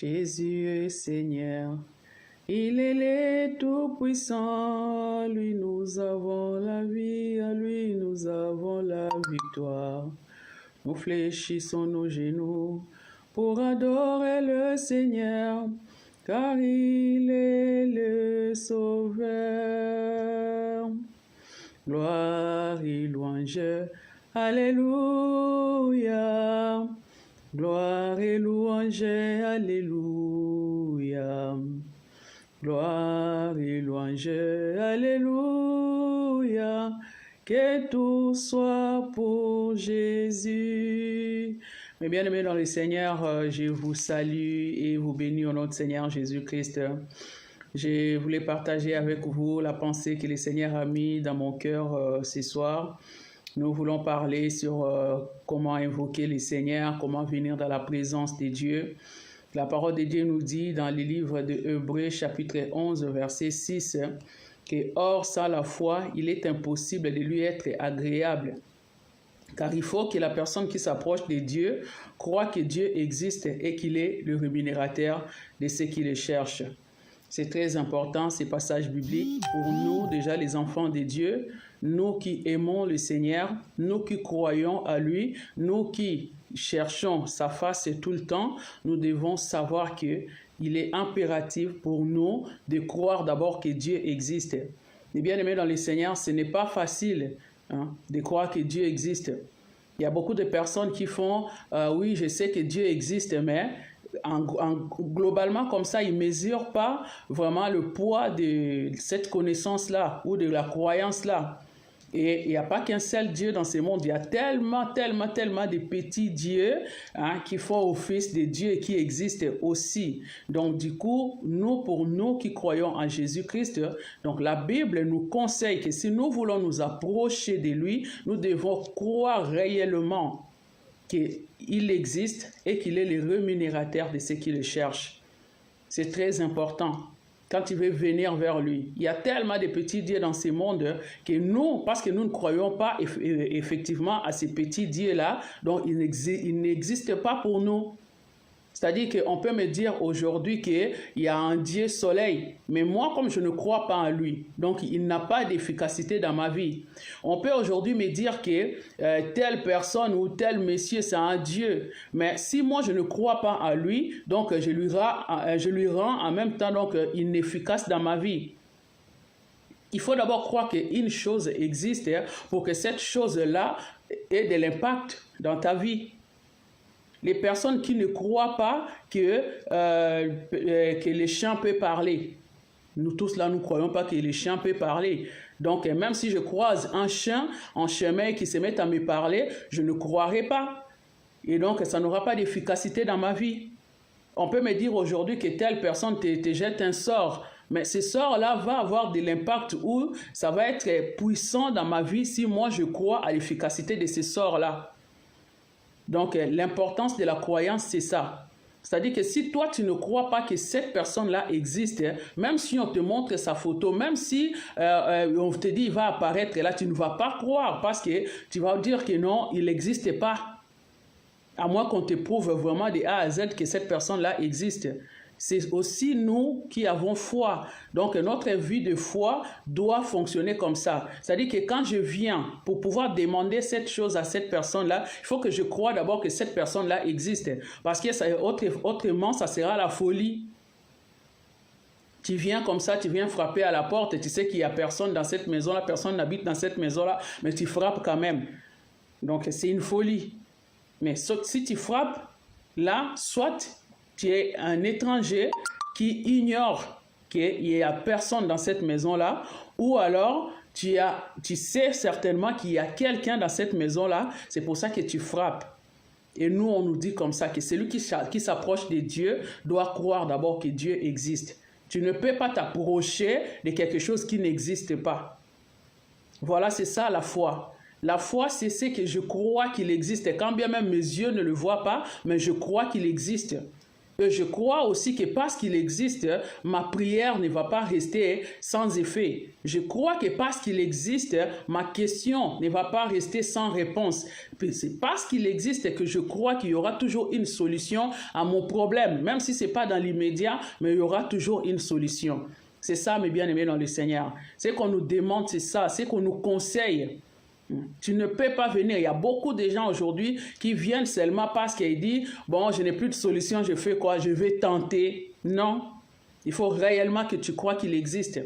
Jésus est Seigneur, il est le Tout-Puissant, lui nous avons la vie, à lui nous avons la victoire. Nous fléchissons nos genoux pour adorer le Seigneur, car il est le Sauveur. Gloire et louange, Alléluia. Gloire et louange, Alléluia. Gloire et louange, Alléluia. Que tout soit pour Jésus. Mes bien-aimés dans le Seigneur, je vous salue et vous bénis au nom du Seigneur Jésus-Christ. Je voulais partager avec vous la pensée que le Seigneur a mis dans mon cœur ce soir. Nous voulons parler sur comment invoquer le Seigneur, comment venir dans la présence de Dieu. La parole de Dieu nous dit dans le livre de Hébreux, chapitre 11, verset 6, que « Or, sans la foi, il est impossible de lui être agréable. Car il faut que la personne qui s'approche de Dieu croit que Dieu existe et qu'il est le rémunérateur de ceux qui le cherchent. » C'est très important, ces passages bibliques, pour nous, déjà les enfants de Dieu, nous qui aimons le Seigneur, nous qui croyons à lui, nous qui cherchons sa face tout le temps, nous devons savoir qu'il est impératif pour nous de croire d'abord que Dieu existe. Et bien aimé dans le Seigneur, ce n'est pas facile de croire que Dieu existe. Il y a beaucoup de personnes qui font oui, je sais que Dieu existe, mais globalement comme ça, ils ne mesurent pas vraiment le poids de cette connaissance-là ou de la croyance-là. Et il n'y a pas qu'un seul Dieu dans ce monde, il y a tellement de petits dieux qui font office de Dieu et qui existent aussi. Donc du coup, pour nous qui croyons en Jésus-Christ, donc la Bible nous conseille que si nous voulons nous approcher de lui, nous devons croire réellement qu'il existe et qu'il est le rémunérateur de ceux qui le cherchent. C'est très important. Quand tu veux venir vers lui, il y a tellement de petits dieux dans ce monde que nous, parce que nous ne croyons pas effectivement à ces petits dieux-là, donc ils n'existent pas pour nous. C'est-à-dire qu'on peut me dire aujourd'hui qu'il y a un Dieu soleil, mais moi, comme je ne crois pas en lui, donc il n'a pas d'efficacité dans ma vie. On peut aujourd'hui me dire que telle personne ou tel monsieur, c'est un Dieu, mais si moi, je ne crois pas en lui, donc je lui rends en même temps donc, inefficace dans ma vie. Il faut d'abord croire qu'une chose existe pour que cette chose-là ait de l'impact dans ta vie. Les personnes qui ne croient pas que les chiens peuvent parler. Nous tous là, nous ne croyons pas que les chiens peuvent parler. Donc, même si je croise un chien en chemin qui se met à me parler, je ne croirai pas. Et donc, ça n'aura pas d'efficacité dans ma vie. On peut me dire aujourd'hui que telle personne te jette un sort. Mais ce sort-là va avoir de l'impact ou ça va être puissant dans ma vie si moi je crois à l'efficacité de ce sort-là. Donc, l'importance de la croyance, c'est ça. C'est-à-dire que si toi, tu ne crois pas que cette personne-là existe, même si on te montre sa photo, même si on te dit il va apparaître là, tu ne vas pas croire parce que tu vas dire que non, il n'existe pas. À moins qu'on te prouve vraiment de A à Z que cette personne-là existe. C'est aussi nous qui avons foi. Donc, notre vie de foi doit fonctionner comme ça. C'est-à-dire que quand je viens pour pouvoir demander cette chose à cette personne-là, il faut que je croie d'abord que cette personne-là existe. Parce que autrement, ça sera la folie. Tu viens comme ça, tu viens frapper à la porte et tu sais qu'il n'y a personne dans cette maison-là, personne n'habite dans cette maison-là, mais tu frappes quand même. Donc, c'est une folie. Mais si tu frappes, là, soit tu es un étranger qui ignore qu'il n'y a personne dans cette maison-là, ou alors tu sais certainement qu'il y a quelqu'un dans cette maison-là, c'est pour ça que tu frappes. Et nous, on nous dit comme ça, que celui qui s'approche de Dieu doit croire d'abord que Dieu existe. Tu ne peux pas t'approcher de quelque chose qui n'existe pas. Voilà, c'est ça la foi. La foi, c'est ce que je crois qu'il existe. Quand bien même mes yeux ne le voient pas, mais je crois qu'il existe. Je crois aussi que parce qu'il existe, ma prière ne va pas rester sans effet. Je crois que parce qu'il existe, ma question ne va pas rester sans réponse. C'est parce qu'il existe que je crois qu'il y aura toujours une solution à mon problème. Même si ce n'est pas dans l'immédiat, mais il y aura toujours une solution. C'est ça, mes bien-aimés dans le Seigneur. C'est qu'on nous demande, c'est ça, c'est qu'on nous conseille. Tu ne peux pas venir. Il y a beaucoup de gens aujourd'hui qui viennent seulement parce qu'ils disent « Bon, je n'ai plus de solution, je fais quoi? Je vais tenter. » Non. Il faut réellement que tu crois qu'il existe.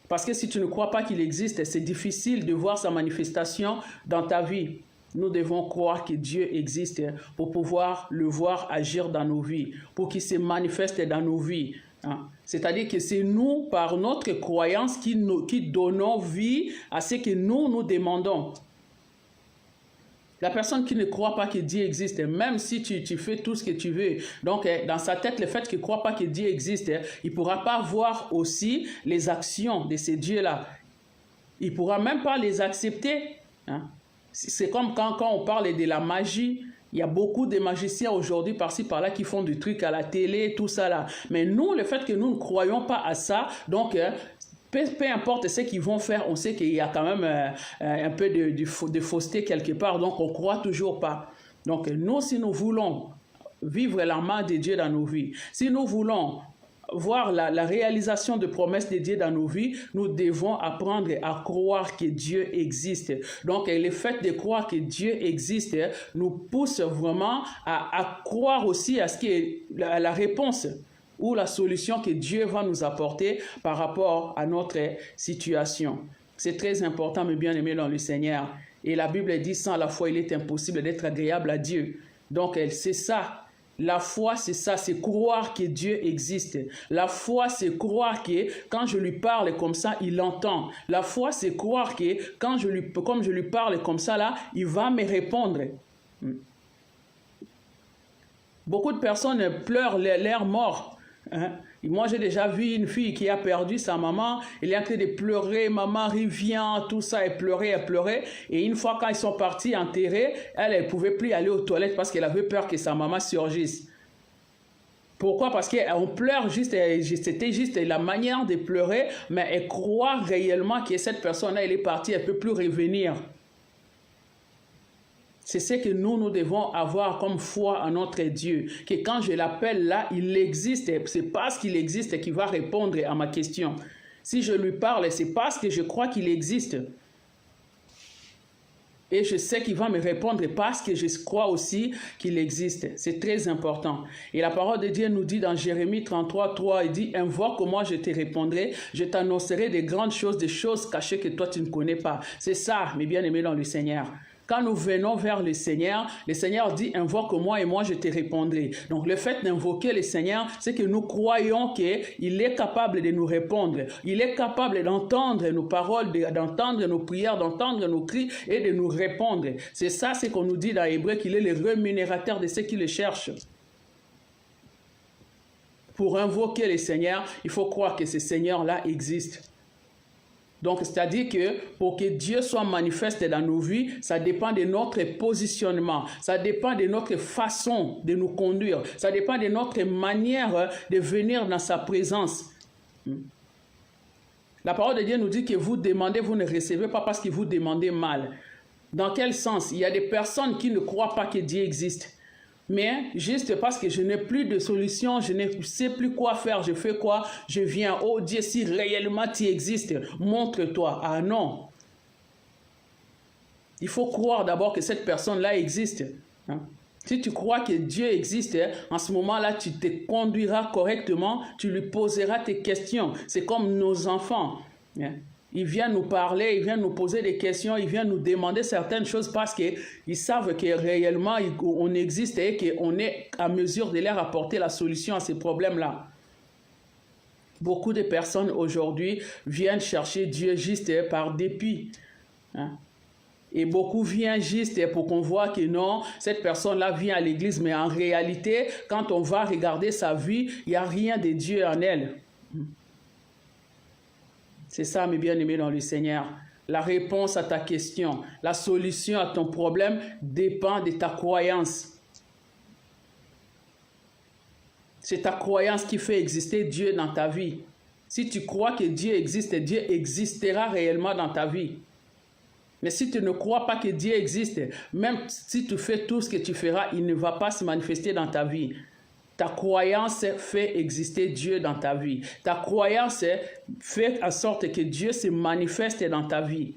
Parce que si tu ne crois pas qu'il existe, c'est difficile de voir sa manifestation dans ta vie. Nous devons croire que Dieu existe pour pouvoir le voir agir dans nos vies, pour qu'il se manifeste dans nos vies. C'est-à-dire que c'est nous, par notre croyance, qui donnons vie à ce que nous demandons. La personne qui ne croit pas que Dieu existe, même si tu fais tout ce que tu veux, donc dans sa tête, le fait qu'il ne croit pas que Dieu existe, il ne pourra pas voir aussi les actions de ces dieux-là. Il ne pourra même pas les accepter. C'est comme quand on parle de la magie. Il y a beaucoup de magiciens aujourd'hui, par-ci, par-là, qui font des trucs à la télé, tout ça là. Mais nous, le fait que nous ne croyons pas à ça, donc peu importe ce qu'ils vont faire, on sait qu'il y a quand même un peu de fausseté quelque part, donc on ne croit toujours pas. Donc nous, si nous voulons vivre la main de Dieu dans nos vies, si nous voulons voir la réalisation de promesses de Dieu dans nos vies, nous devons apprendre à croire que Dieu existe. Donc, le fait de croire que Dieu existe nous pousse vraiment à croire aussi à la réponse ou la solution que Dieu va nous apporter par rapport à notre situation. C'est très important, mes bien-aimés dans le Seigneur. Et la Bible dit, sans la foi, il est impossible d'être agréable à Dieu. Donc, c'est ça. La foi, c'est ça, c'est croire que Dieu existe. La foi, c'est croire que quand je lui parle comme ça, il entend. La foi, c'est croire que comme je lui parle comme ça, là, il va me répondre. Beaucoup de personnes pleurent l'air mort. Moi, j'ai déjà vu une fille qui a perdu sa maman. Elle est en train de pleurer. Maman revient, tout ça. Elle pleurait. Et une fois, quand ils sont partis enterrer, elle ne pouvait plus aller aux toilettes parce qu'elle avait peur que sa maman surgisse. Pourquoi? Parce qu'on pleure juste, c'était juste la manière de pleurer, mais elle croit réellement que cette personne-là, elle est partie, elle ne peut plus revenir. C'est ce que nous devons avoir comme foi en notre Dieu. Que quand je l'appelle là, il existe. C'est parce qu'il existe qu'il va répondre à ma question. Si je lui parle, c'est parce que je crois qu'il existe. Et je sais qu'il va me répondre parce que je crois aussi qu'il existe. C'est très important. Et la parole de Dieu nous dit dans Jérémie 33, 3, il dit « Invoque-moi, je te répondrai, je t'annoncerai des grandes choses, des choses cachées que toi tu ne connais pas. » C'est ça, mes bien-aimés dans le Seigneur. Quand nous venons vers le Seigneur dit « Invoque-moi et moi je te répondrai ». Donc le fait d'invoquer le Seigneur, c'est que nous croyons qu'il est capable de nous répondre. Il est capable d'entendre nos paroles, d'entendre nos prières, d'entendre nos cris et de nous répondre. C'est ça ce qu'on nous dit dans Hébreu, qu'il est le rémunérateur de ceux qui le cherchent. Pour invoquer le Seigneur, il faut croire que ce Seigneur-là existe. Donc, c'est-à-dire que pour que Dieu soit manifeste dans nos vies, ça dépend de notre positionnement, ça dépend de notre façon de nous conduire, ça dépend de notre manière de venir dans sa présence. La parole de Dieu nous dit que vous demandez, vous ne recevez pas parce que vous demandez mal. Dans quel sens? Il y a des personnes qui ne croient pas que Dieu existe. Mais juste parce que je n'ai plus de solution, je ne sais plus quoi faire, je fais quoi? Je viens, oh Dieu, si réellement tu existes, montre-toi. Ah non. Il faut croire d'abord que cette personne-là existe. Si tu crois que Dieu existe, en ce moment-là, tu te conduiras correctement, tu lui poseras tes questions. C'est comme nos enfants. Ils viennent nous parler, ils viennent nous poser des questions, ils viennent nous demander certaines choses parce qu'ils savent que réellement on existe et qu'on est à mesure de leur apporter la solution à ces problèmes-là. Beaucoup de personnes aujourd'hui viennent chercher Dieu juste par dépit. Et beaucoup viennent juste pour qu'on voit que non, cette personne-là vient à l'église, mais en réalité, quand on va regarder sa vie, il n'y a rien de Dieu en elle. C'est ça, mes bien-aimés dans le Seigneur. La réponse à ta question, la solution à ton problème dépend de ta croyance. C'est ta croyance qui fait exister Dieu dans ta vie. Si tu crois que Dieu existe, Dieu existera réellement dans ta vie. Mais si tu ne crois pas que Dieu existe, même si tu fais tout ce que tu feras, il ne va pas se manifester dans ta vie. Ta croyance fait exister Dieu dans ta vie. Ta croyance fait en sorte que Dieu se manifeste dans ta vie.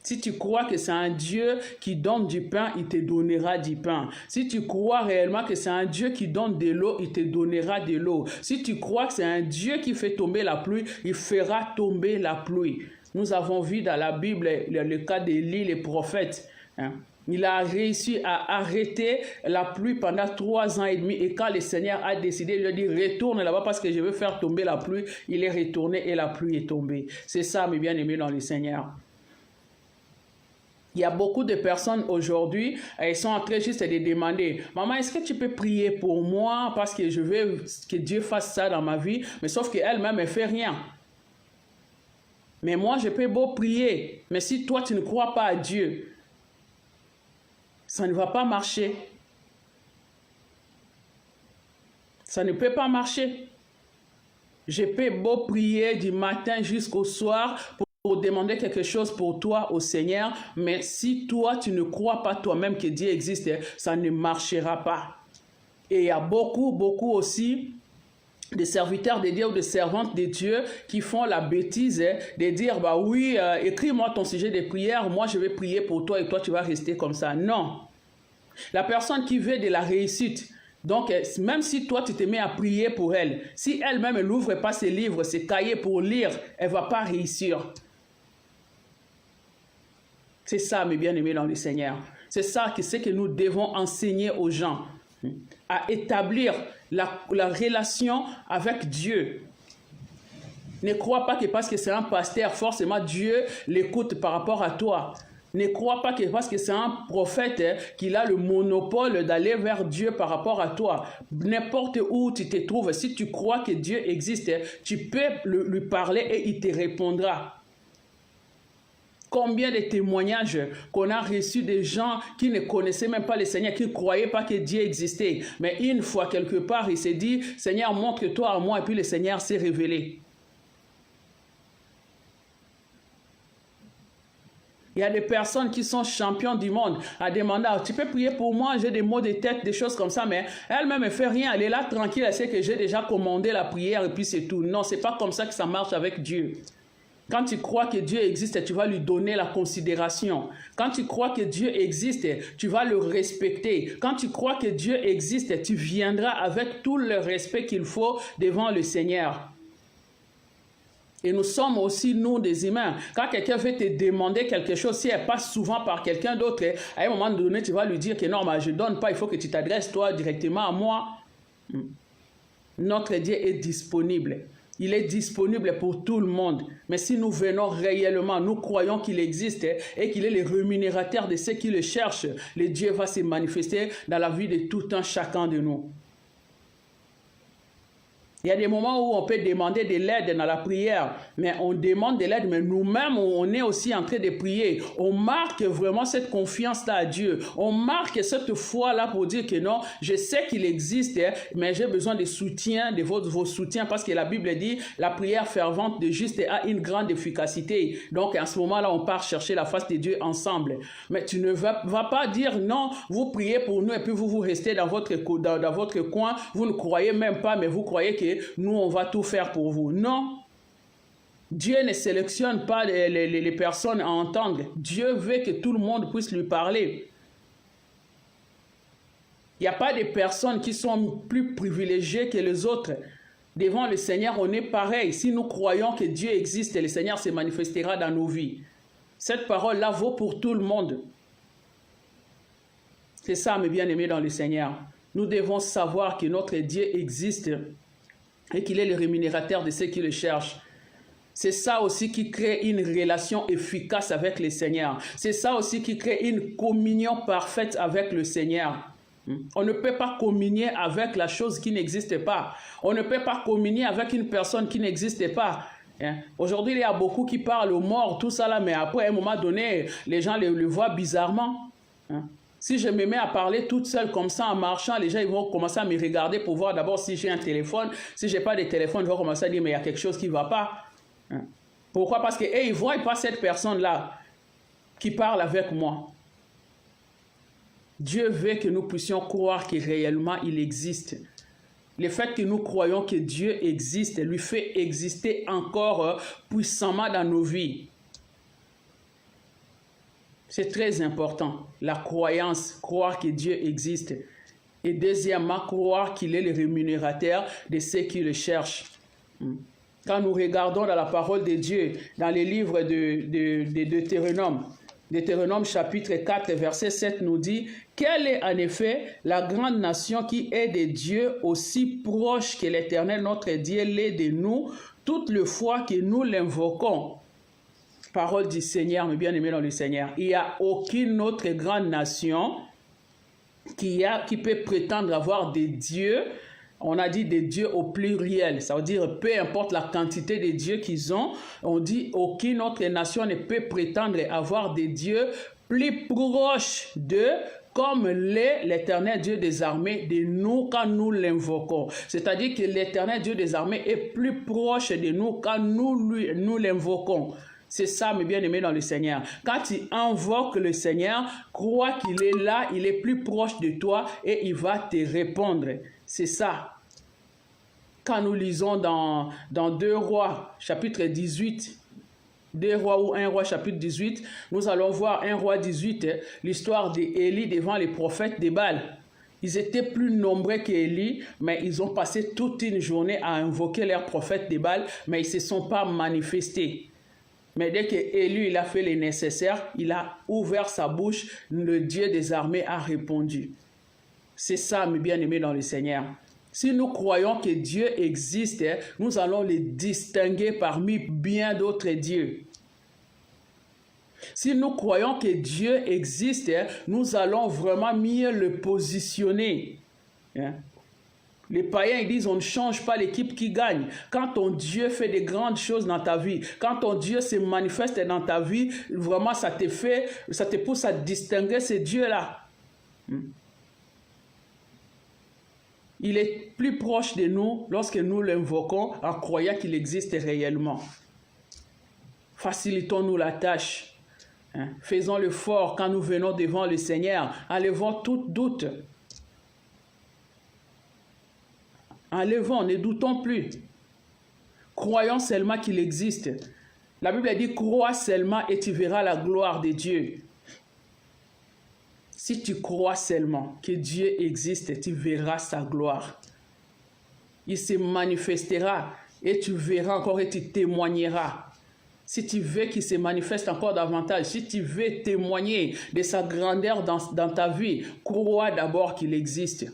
Si tu crois que c'est un Dieu qui donne du pain, il te donnera du pain. Si tu crois réellement que c'est un Dieu qui donne de l'eau, il te donnera de l'eau. Si tu crois que c'est un Dieu qui fait tomber la pluie, il fera tomber la pluie. Nous avons vu dans la Bible le cas d'Élie, le prophète. Il a réussi à arrêter la pluie pendant 3 ans et demi. Et quand le Seigneur a décidé, il lui a dit, retourne là-bas parce que je veux faire tomber la pluie. Il est retourné et la pluie est tombée. C'est ça, mes bien-aimés dans le Seigneur. Il y a beaucoup de personnes aujourd'hui, elles sont en train juste de demander, maman, est-ce que tu peux prier pour moi parce que je veux que Dieu fasse ça dans ma vie, mais sauf qu'elle-même, elle ne fait rien. Mais moi, je peux beau prier, mais si toi, tu ne crois pas à Dieu, ça ne va pas marcher. Ça ne peut pas marcher. Je peux beau prier du matin jusqu'au soir pour demander quelque chose pour toi au Seigneur, mais si toi, tu ne crois pas toi-même que Dieu existe, ça ne marchera pas. Et il y a beaucoup aussi des serviteurs de Dieu ou des servantes de Dieu qui font la bêtise de dire, bah oui, écris-moi ton sujet de prière, moi je vais prier pour toi et toi tu vas rester comme ça. Non. La personne qui veut de la réussite, donc, même si toi, tu te mets à prier pour elle, si elle-même n'ouvre pas ses livres, ses cahiers pour lire, elle ne va pas réussir. C'est ça, mes bien-aimés dans le Seigneur. C'est ça que nous devons enseigner aux gens, à établir la relation avec Dieu. Ne crois pas que parce que c'est un pasteur, forcément Dieu l'écoute par rapport à toi. Ne crois pas que parce que c'est un prophète qu'il a le monopole d'aller vers Dieu par rapport à toi. N'importe où tu te trouves, si tu crois que Dieu existe, tu peux lui parler et il te répondra. Combien de témoignages qu'on a reçus des gens qui ne connaissaient même pas le Seigneur, qui ne croyaient pas que Dieu existait. Mais une fois, quelque part, il s'est dit, Seigneur, montre-toi à moi, et puis le Seigneur s'est révélé. Il y a des personnes qui sont champions du monde à demander, tu peux prier pour moi, j'ai des maux de tête, des choses comme ça, mais elle-même ne fait rien, elle est là tranquille, elle sait que j'ai déjà commandé la prière et puis c'est tout. Non, ce n'est pas comme ça que ça marche avec Dieu. Quand tu crois que Dieu existe, tu vas lui donner la considération. Quand tu crois que Dieu existe, tu vas le respecter. Quand tu crois que Dieu existe, tu viendras avec tout le respect qu'il faut devant le Seigneur. Et nous sommes aussi, nous, des humains. Quand quelqu'un veut te demander quelque chose, si elle passe souvent par quelqu'un d'autre, à un moment donné, tu vas lui dire que non, je ne donne pas, il faut que tu t'adresses toi directement à moi. Notre Dieu est disponible. Il est disponible pour tout le monde. Mais si nous venons réellement, nous croyons qu'il existe et qu'il est le rémunérateur de ceux qui le cherchent, le Dieu va se manifester dans la vie de tout un chacun de nous. Il y a des moments où on peut demander de l'aide dans la prière, mais on demande de l'aide, mais nous-mêmes, on est aussi en train de prier. On marque vraiment cette confiance-là à Dieu. On marque cette foi-là pour dire que non, je sais qu'il existe, mais j'ai besoin de soutien, de vos soutiens, parce que la Bible dit, la prière fervente de juste a une grande efficacité. Donc, à ce moment-là, on part chercher la face de Dieu ensemble. Mais tu ne vas pas dire non, vous priez pour nous et puis vous restez dans votre coin, vous ne croyez même pas, mais vous croyez que nous, on va tout faire pour vous. Non. Dieu ne sélectionne pas les personnes à entendre. Dieu veut que tout le monde puisse lui parler. Il n'y a pas de personnes qui sont plus privilégiées que les autres. Devant le Seigneur, on est pareil. Si nous croyons que Dieu existe, le Seigneur se manifestera dans nos vies. Cette parole-là vaut pour tout le monde. C'est ça, mes bien-aimés dans le Seigneur. Nous devons savoir que notre Dieu existe et qu'il est le rémunérateur de ceux qui le cherchent. C'est ça aussi qui crée une relation efficace avec le Seigneur. C'est ça aussi qui crée une communion parfaite avec le Seigneur. On ne peut pas communier avec la chose qui n'existe pas. On ne peut pas communier avec une personne qui n'existe pas. Aujourd'hui, il y a beaucoup qui parlent aux morts, tout ça là, mais après, à un moment donné, les gens le voient bizarrement. Si je me mets à parler toute seule comme ça en marchant, les gens ils vont commencer à me regarder pour voir d'abord si j'ai un téléphone. Si je n'ai pas de téléphone, ils vont commencer à dire mais il y a quelque chose qui ne va pas. Pourquoi? Parce qu'ils ne voient pas cette personne-là qui parle avec moi. Dieu veut que nous puissions croire que réellement il existe. Le fait que nous croyons que Dieu existe lui fait exister encore puissamment dans nos vies. C'est très important, la croyance, croire que Dieu existe. Et deuxièmement, croire qu'il est le rémunérateur de ceux qui le cherchent. Quand nous regardons dans la parole de Dieu, dans les livres de Deutéronome, Deutéronome chapitre 4, verset 7 nous dit « Quelle est en effet la grande nation qui est de Dieu aussi proche que l'Éternel notre Dieu l'est de nous, toute le fois que nous l'invoquons ?» Parole du Seigneur, mes bien-aimés dans le Seigneur. Il n'y a aucune autre grande nation qui peut prétendre avoir des dieux. On a dit des dieux au pluriel. Ça veut dire peu importe la quantité de dieux qu'ils ont. On dit aucune autre nation ne peut prétendre avoir des dieux plus proches d'eux comme l'Éternel Dieu des armées de nous quand nous l'invoquons. C'est-à-dire que l'Éternel Dieu des armées est plus proche de nous quand nous l'invoquons. C'est ça, mes bien-aimés dans le Seigneur. Quand tu invoques le Seigneur, crois qu'il est là, il est plus proche de toi et il va te répondre. C'est ça. Quand nous lisons dans 2 Rois, chapitre 18, 2 Rois ou 1 Roi, chapitre 18, nous allons voir 1 Roi 18, l'histoire d'Élie devant les prophètes de Baal. Ils étaient plus nombreux qu'Élie, mais ils ont passé toute une journée à invoquer leurs prophètes de Baal, mais ils ne se sont pas manifestés. Mais dès que Élie il a fait le nécessaire, il a ouvert sa bouche, le Dieu des armées a répondu. C'est ça, mes bien-aimés dans le Seigneur. Si nous croyons que Dieu existe, nous allons le distinguer parmi bien d'autres dieux. Si nous croyons que Dieu existe, nous allons vraiment mieux le positionner. Les païens ils disent on ne change pas l'équipe qui gagne. Quand ton Dieu fait de grandes choses dans ta vie, quand ton Dieu se manifeste dans ta vie, vraiment ça te pousse à distinguer ce Dieu-là. Il est plus proche de nous lorsque nous l'invoquons en croyant qu'il existe réellement. Facilitons-nous la tâche. Faisons l'effort quand nous venons devant le Seigneur. Enlevons tout doute. Enlevons, ne doutons plus. Croyons seulement qu'il existe. La Bible dit, crois seulement et tu verras la gloire de Dieu. Si tu crois seulement que Dieu existe, tu verras sa gloire. Il se manifestera et tu verras encore et tu témoigneras. Si tu veux qu'il se manifeste encore davantage, si tu veux témoigner de sa grandeur dans ta vie, crois d'abord qu'il existe.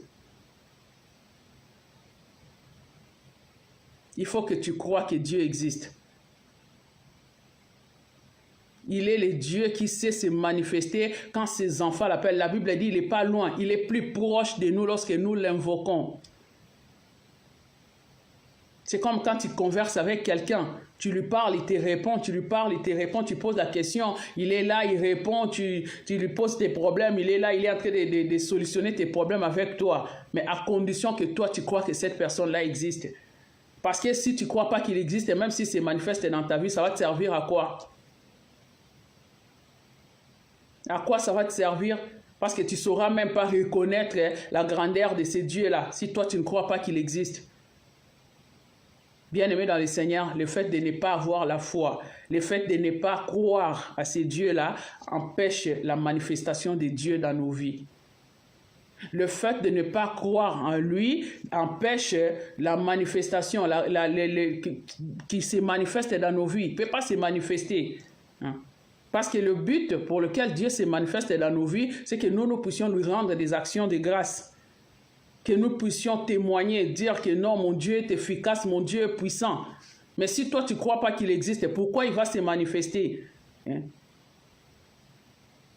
Il faut que tu crois que Dieu existe. Il est le Dieu qui sait se manifester quand ses enfants l'appellent. La Bible dit, il n'est pas loin, il est plus proche de nous lorsque nous l'invoquons. C'est comme quand tu converses avec quelqu'un, tu lui parles, il te répond, tu lui parles, il te répond, tu poses la question, il est là, il répond, tu lui poses tes problèmes, il est là, il est en train de solutionner tes problèmes avec toi. Mais à condition que toi, tu crois que cette personne-là existe. Parce que si tu ne crois pas qu'il existe, même s'il se manifeste dans ta vie, ça va te servir à quoi? À quoi ça va te servir? Parce que tu ne sauras même pas reconnaître la grandeur de ce Dieu-là, si toi tu ne crois pas qu'il existe. Bien-aimé dans le Seigneur, le fait de ne pas avoir la foi, le fait de ne pas croire à ce Dieu-là empêche la manifestation de Dieu dans nos vies. Le fait de ne pas croire en lui empêche la manifestation qui se manifeste dans nos vies. Il ne peut pas se manifester. Parce que le but pour lequel Dieu se manifeste dans nos vies, c'est que nous puissions lui rendre des actions de grâce. Que nous puissions témoigner, dire que non, mon Dieu est efficace, mon Dieu est puissant. Mais si toi tu ne crois pas qu'il existe, pourquoi il va se manifester?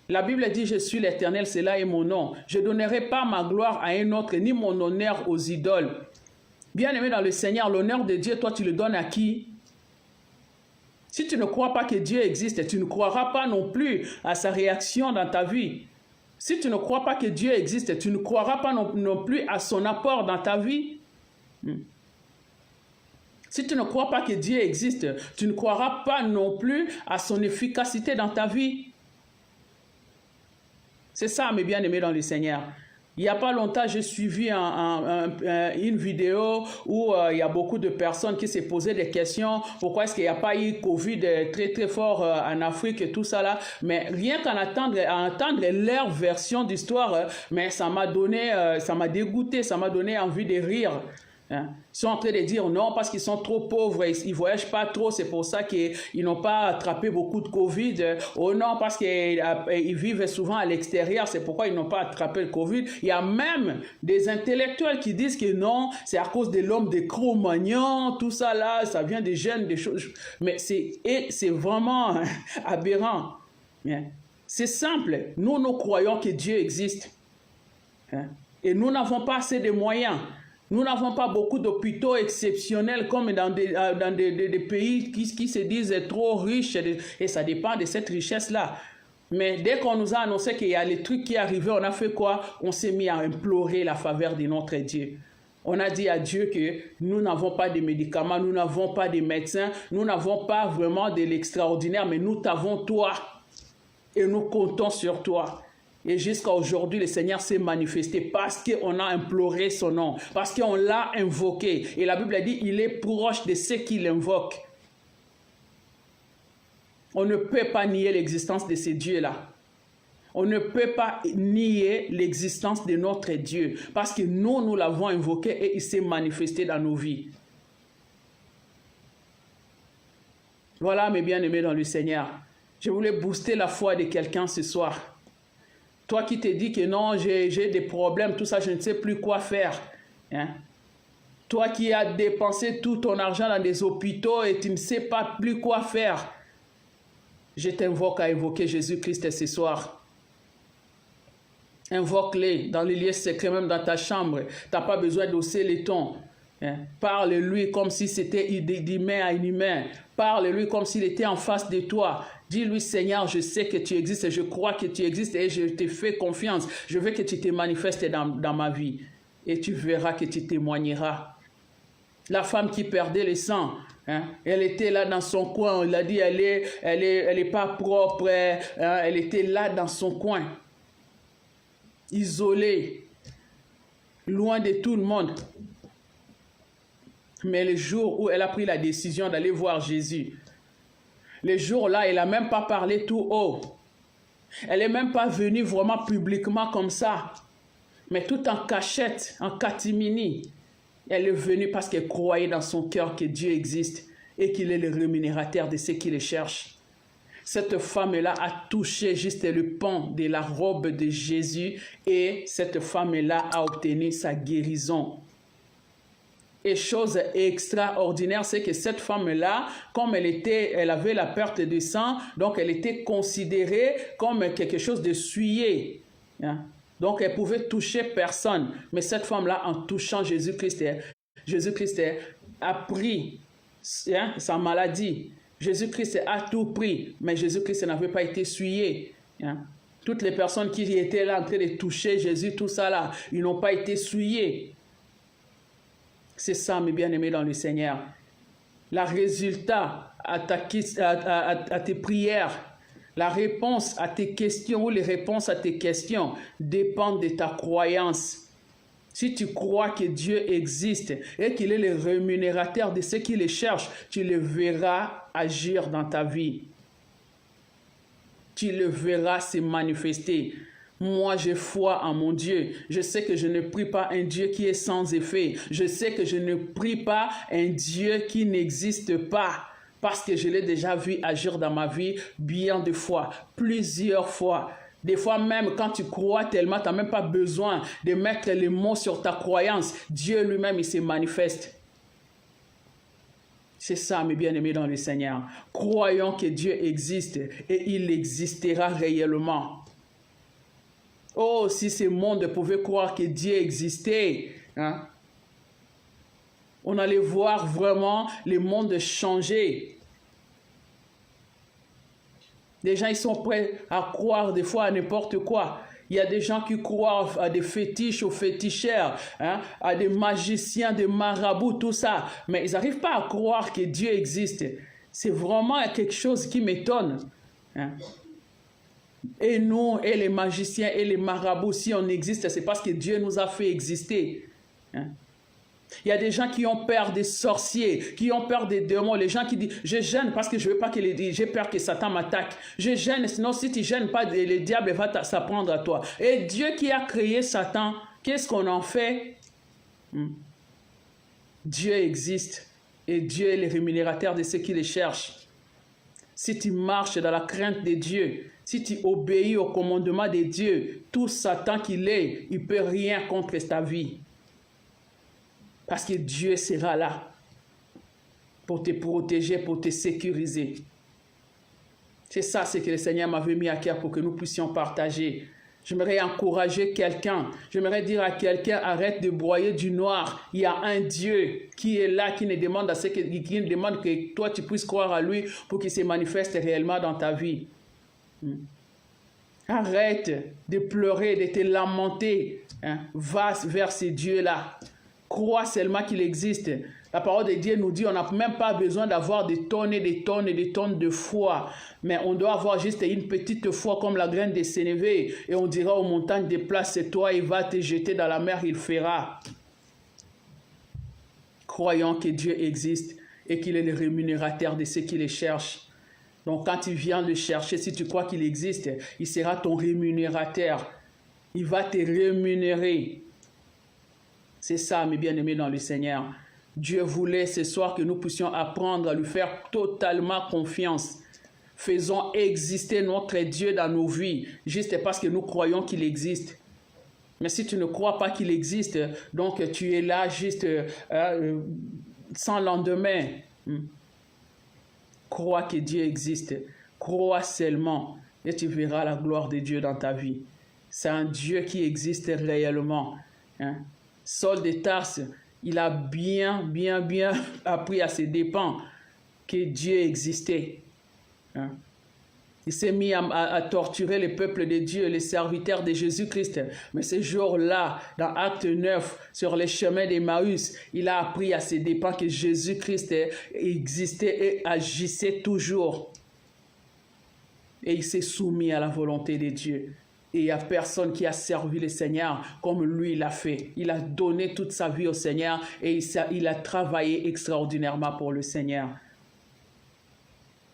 La Bible dit, je suis l'Éternel, cela est mon nom. Je ne donnerai pas ma gloire à un autre, ni mon honneur aux idoles. Bien-aimé dans le Seigneur, l'honneur de Dieu, toi tu le donnes à qui? Si tu ne crois pas que Dieu existe, tu ne croiras pas non plus à sa réaction dans ta vie. Si tu ne crois pas que Dieu existe, tu ne croiras pas non plus à son apport dans ta vie. Si tu ne crois pas que Dieu existe, tu ne croiras pas non plus à son efficacité dans ta vie. C'est ça, mes bien-aimés dans le Seigneur. Il n'y a pas longtemps, j'ai suivi une vidéo où il y a beaucoup de personnes qui se posaient des questions. Pourquoi est-ce qu'il n'y a pas eu Covid très très fort en Afrique et tout ça là. Mais rien qu'à entendre leur version d'histoire, mais ça m'a donné, ça m'a dégoûté, ça m'a donné envie de rire. Ils sont en train de dire non parce qu'ils sont trop pauvres, ils ne voyagent pas trop, c'est pour ça qu'ils n'ont pas attrapé beaucoup de Covid. Ou non parce qu'ils vivent souvent à l'extérieur, c'est pourquoi ils n'ont pas attrapé le Covid. Il y a même des intellectuels qui disent que non, c'est à cause de l'homme de Cro-Magnon, tout ça là, ça vient des gènes, des choses. Mais c'est vraiment aberrant. C'est simple, nous croyons que Dieu existe. Et nous n'avons pas assez de moyens. Nous n'avons pas beaucoup d'hôpitaux exceptionnels comme dans des pays qui se disent trop riches et ça dépend de cette richesse-là. Mais dès qu'on nous a annoncé qu'il y a les trucs qui arrivaient, on a fait quoi? On s'est mis à implorer la faveur de notre Dieu. On a dit à Dieu que nous n'avons pas de médicaments, nous n'avons pas de médecins, nous n'avons pas vraiment de l'extraordinaire, mais nous t'avons toi et nous comptons sur toi. Et jusqu'à aujourd'hui, le Seigneur s'est manifesté parce qu'on a imploré son nom, parce qu'on l'a invoqué. Et la Bible a dit, il est proche de ceux qui l'invoquent. On ne peut pas nier l'existence de ces dieux-là. On ne peut pas nier l'existence de notre Dieu, parce que nous l'avons invoqué et il s'est manifesté dans nos vies. Voilà, mes bien-aimés dans le Seigneur. Je voulais booster la foi de quelqu'un ce soir. Toi qui te dis que non, j'ai des problèmes, tout ça, je ne sais plus quoi faire. Toi qui as dépensé tout ton argent dans des hôpitaux et tu ne sais pas plus quoi faire. Je t'invoque à invoquer Jésus-Christ ce soir. Invoque-le dans les lieux secrets, même dans ta chambre. Tu n'as pas besoin d'hausser les tons. Parle-lui comme si c'était d'humain à humain. Parle-lui comme s'il était en face de toi. Dis-lui, Seigneur, je sais que tu existes, je crois que tu existes et je te fais confiance. Je veux que tu te manifestes dans ma vie. Et tu verras que tu témoigneras. La femme qui perdait le sang, elle était là dans son coin. On l'a dit, elle est pas propre. Elle était là dans son coin. Isolée. Loin de tout le monde. Mais le jour où elle a pris la décision d'aller voir Jésus, le jour-là, elle n'a même pas parlé tout haut. Elle n'est même pas venue vraiment publiquement comme ça. Mais tout en cachette, en catimini. Elle est venue parce qu'elle croyait dans son cœur que Dieu existe et qu'il est le rémunérateur de ceux qui le cherchent. Cette femme-là a touché juste le pan de la robe de Jésus et cette femme-là a obtenu sa guérison. Et chose extraordinaire, c'est que cette femme-là, comme elle avait la perte de sang, donc elle était considérée comme quelque chose de souillé. Donc elle pouvait toucher personne. Mais cette femme-là, en touchant Jésus-Christ, Jésus-Christ a pris sa maladie. Jésus-Christ a tout pris, mais Jésus-Christ n'avait pas été souillé. Toutes les personnes qui étaient là en train de toucher Jésus, tout ça là, ils n'ont pas été souillés. C'est ça, mes bien-aimés dans le Seigneur. Le résultat à tes prières, la réponse à tes questions ou les réponses à tes questions dépendent de ta croyance. Si tu crois que Dieu existe et qu'il est le rémunérateur de ceux qui le cherchent, tu le verras agir dans ta vie. Tu le verras se manifester. Moi, j'ai foi en mon Dieu. Je sais que je ne prie pas un Dieu qui est sans effet. Je sais que je ne prie pas un Dieu qui n'existe pas. Parce que je l'ai déjà vu agir dans ma vie bien de fois, plusieurs fois. Des fois même, quand tu crois tellement, tu n'as même pas besoin de mettre les mots sur ta croyance. Dieu lui-même, il se manifeste. C'est ça, mes bien-aimés dans le Seigneur. Croyons que Dieu existe et il existera réellement. Oh, si ce monde pouvait croire que Dieu existait, on allait voir vraiment le monde changer. Les gens, ils sont prêts à croire des fois à n'importe quoi. Il y a des gens qui croient à des fétiches, aux féticheurs, hein, à des magiciens, des marabouts, tout ça. Mais ils n'arrivent pas à croire que Dieu existe. C'est vraiment quelque chose qui m'étonne. Hein. Et nous, et les magiciens, et les marabouts, si on existe, c'est parce que Dieu nous a fait exister. Hein. Il y a des gens qui ont peur des sorciers, qui ont peur des démons. Les gens qui disent, je gêne parce que je veux pas que j'ai peur que Satan m'attaque. Je gêne, sinon si tu ne gênes pas, le diable va s'apprendre à toi. Et Dieu qui a créé Satan, qu'est-ce qu'on en fait? Dieu existe et Dieu est le rémunérateur de ceux qui les cherchent. Si tu marches dans la crainte de Dieu, si tu obéis au commandement de Dieu, tout Satan qu'il est, il ne peut rien contre ta vie. Parce que Dieu sera là pour te protéger, pour te sécuriser. C'est ça ce que le Seigneur m'avait mis à cœur pour que nous puissions partager. J'aimerais encourager quelqu'un. J'aimerais dire à quelqu'un, arrête de broyer du noir. Il y a un Dieu qui est là, qui ne demande que toi tu puisses croire à lui pour qu'il se manifeste réellement dans ta vie. Arrête de pleurer, de te lamenter. Hein. Va vers ce Dieu-là. Crois seulement qu'il existe. La parole de Dieu nous dit on n'a même pas besoin d'avoir des tonnes et des tonnes et des tonnes de foi. Mais on doit avoir juste une petite foi comme la graine de sénévé. Et on dira aux montagnes, déplace-toi, il va te jeter dans la mer, il fera. Croyons que Dieu existe et qu'il est le rémunérateur de ceux qui le cherchent. Donc quand tu viens le chercher, si tu crois qu'il existe, il sera ton rémunérateur. Il va te rémunérer. C'est ça, mes bien-aimés dans le Seigneur. Dieu voulait ce soir que nous puissions apprendre à lui faire totalement confiance. Faisons exister notre Dieu dans nos vies, juste parce que nous croyons qu'il existe. Mais si tu ne crois pas qu'il existe, donc tu es là juste sans lendemain. Crois que Dieu existe. Crois seulement et tu verras la gloire de Dieu dans ta vie. C'est un Dieu qui existe réellement. Hein? Saul de Tarse, il a bien appris à ses dépens que Dieu existait. Hein? Il s'est mis à torturer le peuple de Dieu, les serviteurs de Jésus-Christ. Mais ce jour-là, dans Acte 9, sur les chemins d'Emmaüs, il a appris à ses dépens que Jésus-Christ existait et agissait toujours. Et il s'est soumis à la volonté de Dieu. Et il n'y a personne qui a servi le Seigneur comme lui l'a fait. Il a donné toute sa vie au Seigneur et il a travaillé extraordinairement pour le Seigneur.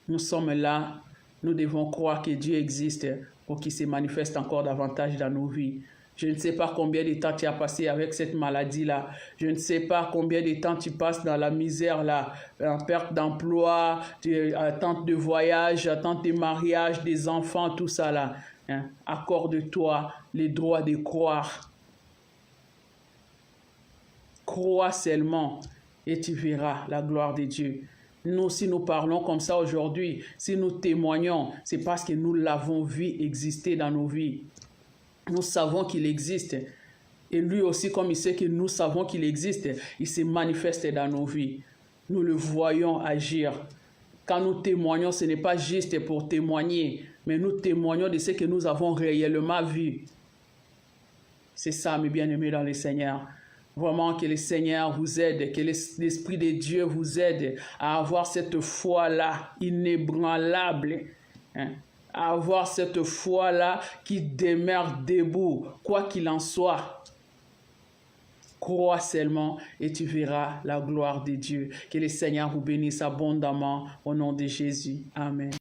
Nous sommes là, nous devons croire que Dieu existe pour qu'il se manifeste encore davantage dans nos vies. Je ne sais pas combien de temps tu as passé avec cette maladie-là. Je ne sais pas combien de temps tu passes dans la misère-là, en perte d'emploi, attente de voyage, attente de mariage, des enfants, tout ça là. Hein? Accorde-toi le droit de croire. Crois seulement et tu verras la gloire de Dieu. Nous, si nous parlons comme ça aujourd'hui, si nous témoignons, c'est parce que nous l'avons vu exister dans nos vies. Nous savons qu'il existe. Et lui aussi, comme il sait que nous savons qu'il existe, il se manifeste dans nos vies. Nous le voyons agir. Quand nous témoignons, ce n'est pas juste pour témoigner, mais nous témoignons de ce que nous avons réellement vu. C'est ça, mes bien-aimés dans le Seigneur. Vraiment que le Seigneur vous aide, que l'Esprit de Dieu vous aide à avoir cette foi-là inébranlable, hein, à avoir cette foi-là qui demeure debout, quoi qu'il en soit. Crois seulement et tu verras la gloire de Dieu. Que le Seigneur vous bénisse abondamment au nom de Jésus. Amen.